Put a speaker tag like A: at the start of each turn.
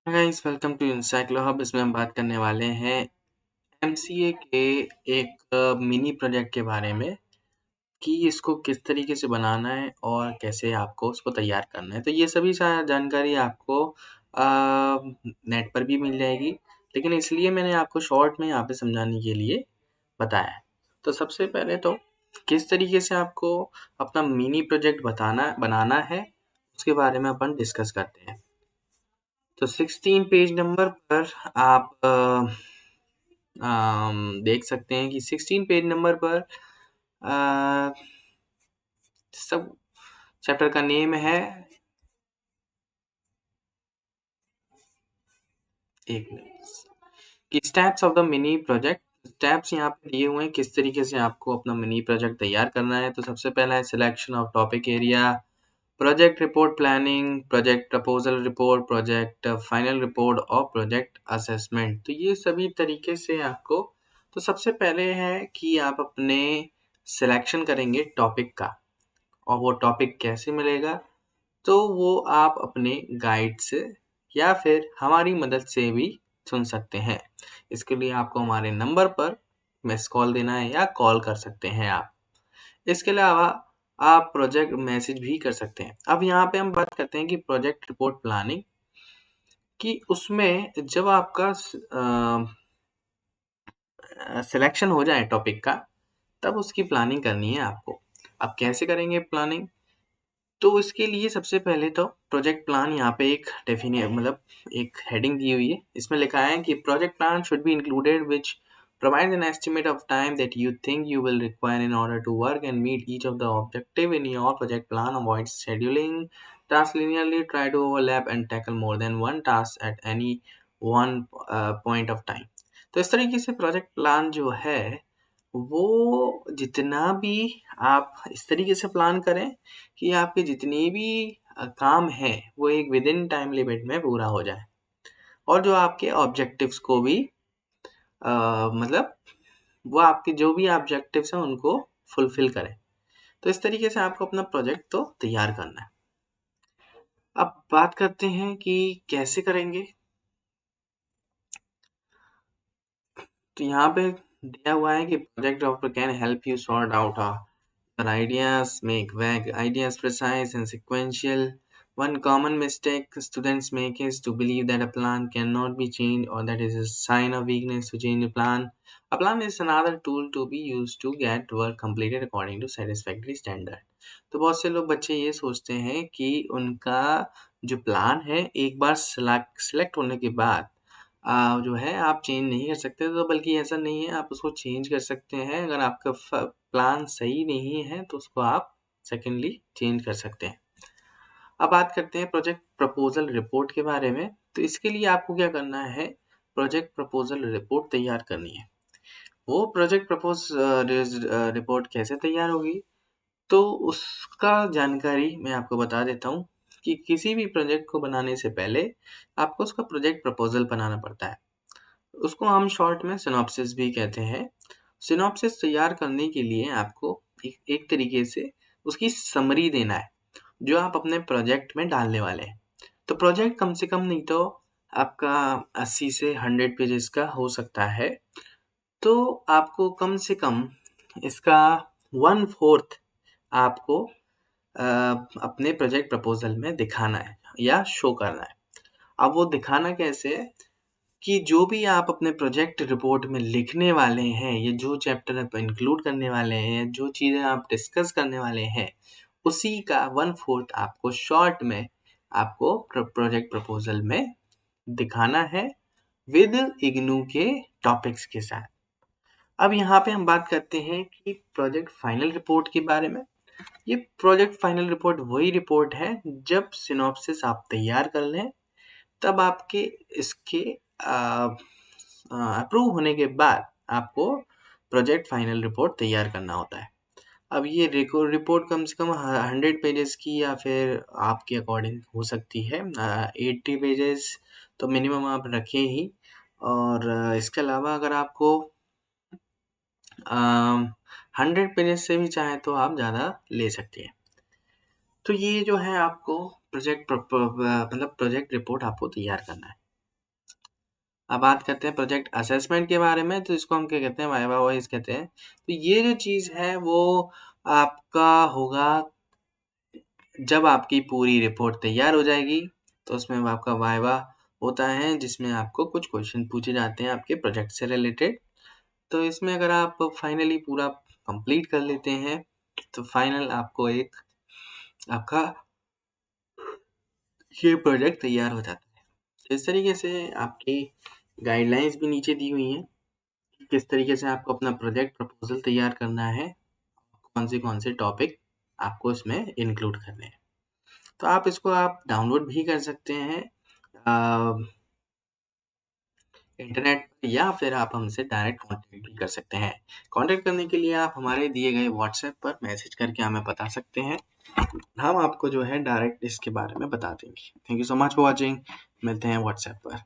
A: Guys welcome to Encyclo hub. इसमें हम बात करने वाले हैं एमसीए के एक मिनी प्रोजेक्ट के बारे में कि इसको किस तरीके से बनाना है और कैसे आपको उसको तैयार करना है। तो ये सभी जानकारी आपको नेट पर भी मिल जाएगी, लेकिन इसलिए मैंने आपको शॉर्ट में यहाँ पे समझाने के लिए बताया है। तो सबसे पहले तो किस तरीके से आपको अपना मिनी प्रोजेक्ट बनाना है उसके बारे में अपन डिस्कस करते हैं। तो 16 पेज नंबर पर आप देख सकते हैं कि 16 पेज नंबर पर अ, सब चैप्टर का नेम है। एक मिनट कि steps of the mini project. Steps यहाँ पे दिए हुए हैं किस तरीके से आपको अपना मिनी प्रोजेक्ट तैयार करना है। तो सबसे पहला है selection of topic area, project report planning, project proposal report, project final report और प्रोजेक्ट असेसमेंट। तो ये सभी तरीके से आपको, तो सबसे पहले है कि आप अपने सिलेक्शन करेंगे टॉपिक का, और वो टॉपिक कैसे मिलेगा, तो वो आप अपने गाइड से या फिर हमारी मदद से भी चुन सकते हैं। इसके लिए आपको हमारे नंबर पर मिस कॉल देना है या कॉल कर सकते हैं आप। इसके अलावा आप प्रोजेक्ट मैसेज भी कर सकते हैं। अब यहाँ पे हम बात करते हैं कि प्रोजेक्ट रिपोर्ट प्लानिंग कि उसमें जब आपका सिलेक्शन हो जाए टॉपिक का, तब उसकी प्लानिंग करनी है आपको। अब कैसे करेंगे प्लानिंग? तो इसके लिए सबसे पहले तो प्रोजेक्ट प्लान यहाँ पे एक मतलब एक हेडिंग दी हुई है। इसमें लिखा है कि project plan should be included which provides an estimate of time that you think you will require in order to work and meet each of the objective in your project plan. Avoid scheduling tasks linearly. Try to overlap and tackle more than one task at any one point of time. तो इस तरीके से project plan जो है वो जितना भी आप इस तरीके से प्लान करें कि आपके जितने भी काम हैं वो एक विद इन टाइम लिमिट में पूरा हो जाए, और जो आपके ऑब्जेक्टिव्स को भी मतलब वो आपके जो भी ऑब्जेक्टिव्स हैं उनको फुलफिल करें। तो इस तरीके से आपको अपना प्रोजेक्ट तो तैयार करना है। अब बात करते हैं कि कैसे करेंगे। तो यहाँ पे दिया हुआ है कि project doctor can help you sort out your ideas, make vague ideas precise and sequential. One common mistake students make is to believe that a plan cannot be changed or that it is a sign of weakness to change a plan. A plan is another tool to be used to get work completed according to satisfactory standard. तो बहुत से लोग बच्चे ये सोचते हैं कि उनका जो प्लान है एक बार सिलेक्ट होने के बाद जो है आप चेंज नहीं कर सकते। तो बल्कि ऐसा नहीं है, आप उसको चेंज कर सकते हैं। अगर आपका प्लान सही नहीं है तो उसको आप सेकेंडली चेंज कर सकते हैं। अब बात करते हैं प्रोजेक्ट प्रपोजल रिपोर्ट के बारे में। तो इसके लिए आपको क्या करना है, प्रोजेक्ट प्रपोजल रिपोर्ट तैयार करनी है। वो प्रोजेक्ट रिपोर्ट कैसे तैयार होगी, तो उसका जानकारी मैं आपको बता देता हूँ कि किसी भी प्रोजेक्ट को बनाने से पहले आपको उसका प्रोजेक्ट प्रपोजल बनाना पड़ता है। उसको हम शॉर्ट में सिनॉप्सिस भी कहते हैं। सिनॉप्सिस तैयार करने के लिए आपको एक तरीके से उसकी समरी देना है जो आप अपने प्रोजेक्ट में डालने वाले हैं। तो प्रोजेक्ट कम से कम नहीं तो आपका 80 से 100 पेजेस का हो सकता है। तो आपको कम से कम इसका 1/4 आपको अपने प्रोजेक्ट प्रपोजल में दिखाना है या शो करना है। अब वो दिखाना कैसे है कि जो भी आप अपने प्रोजेक्ट रिपोर्ट में लिखने वाले हैं, ये जो चैप्टर आप इंक्लूड करने वाले हैं, जो चीज़ें आप डिस्कस करने वाले हैं, उसी का 1/4 आपको शॉर्ट में आपको प्रोजेक्ट प्रपोजल में दिखाना है विद इग्नू के टॉपिक्स के साथ। अब यहाँ पे हम बात करते हैं कि प्रोजेक्ट फाइनल रिपोर्ट के बारे में। ये प्रोजेक्ट फाइनल रिपोर्ट वही रिपोर्ट है जब सिनॉप्सिस आप तैयार कर लें, तब आपके इसके अप्रूव होने के बाद आपको प्रोजेक्ट फाइनल रिपोर्ट तैयार करना होता है। अब ये रिपोर्ट कम से कम 100 पेजेस की या फिर आपके अकॉर्डिंग हो सकती है। 80 पेजेस तो मिनिमम आप रखें ही, और इसके अलावा अगर आपको 100 पेजेस से भी चाहें तो आप ज़्यादा ले सकते हैं। तो ये जो है आपको प्रोजेक्ट मतलब प्रोजेक्ट रिपोर्ट आपको तैयार करना है। अब बात करते हैं प्रोजेक्ट असेसमेंट के बारे में, तो इसको हम क्या कहते हैं, वाइवा वॉइस कहते हैं। तो ये जो चीज़ है वो आपका होगा जब आपकी पूरी रिपोर्ट तैयार हो जाएगी, तो उसमें वो आपका वाइवा होता है जिसमें आपको कुछ क्वेश्चन पूछे जाते हैं आपके प्रोजेक्ट से रिलेटेड। तो इसमें अगर आप फाइनली पूरा कंप्लीट कर लेते हैं तो फाइनल आपको एक आपका ये प्रोजेक्ट तैयार हो जाता है। तो इस तरीके से आपकी गाइडलाइंस भी नीचे दी हुई हैं कि किस तरीके से आपको अपना प्रोजेक्ट प्रपोजल तैयार करना है, कौन से टॉपिक आपको इसमें इंक्लूड करने हैं। तो आप इसको आप डाउनलोड भी कर सकते हैं इंटरनेट पे, या फिर आप हमसे डायरेक्ट कांटेक्ट भी कर सकते हैं। कांटेक्ट करने के लिए आप हमारे दिए गए व्हाट्सएप पर मैसेज करके हमें बता सकते हैं, हम आपको जो है डायरेक्ट इसके बारे में बता देंगे। Thank you so much for watching. मिलते हैं व्हाट्सएप पर।